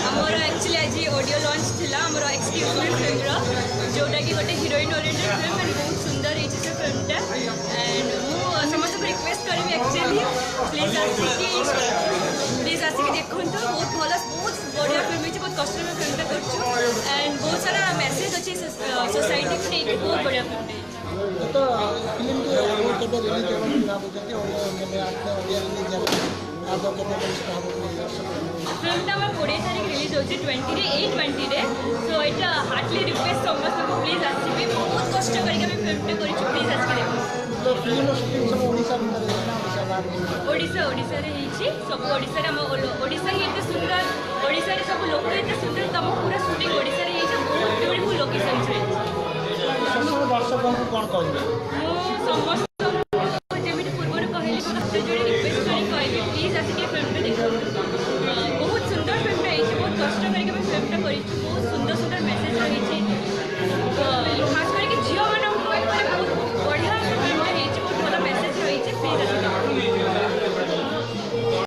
आमर एक्चुअली आज audio launch थिला आमर एक्सक्यूज मी फिल्म जोटा कि गोटे हिरोइन ओरिएंटेड फिल्म एंड बहुत सुंदर है से फिल्मटा एंड मु समस्त रिक्वेस्ट करी एक्चुअली प्लीज आसिक देखो बहुत भल बहुत बढ़िया फिल्म है बहुत कष्ट में फिल्मटा कर एंड बहुत सारा मेसेज अच्छे सोसाइटी को लेके बहुत बढ़िया फिल्म है तो फिल्म के केबे रिलीज होबो भाबुचंती फिल्मटा आम 20 तारीख रिलीज हो 20 रे तो यहाँ हार्टली रिक्वेस्ट समस्त को प्लीज आसबे बहुत कष्ट करके फिल्मटा कर प्लीज आसिक देखो तो फिल्म शूटिंग सब ओडिशा भीतर ओडिशा रे हिची सब ओडिशा रे हम ओडिशा ही एते सुंदर ओडिशा रे सब लोक एते सुंदर तम पूरा शूटिंग ओडिशा रे हिची बहुत ब्यूटीफुल लोकेशन छे सब दर्शक को कोन कहबे मो समस्त जेमिति पूर्व कहली को जोड़ी रिक्वेस्ट करी कहबे प्लीज आसिक फिल्मटा देखो बहुत सुंदर फिल्मटा हिची बहुत कष्ट करके फिल्मटा करी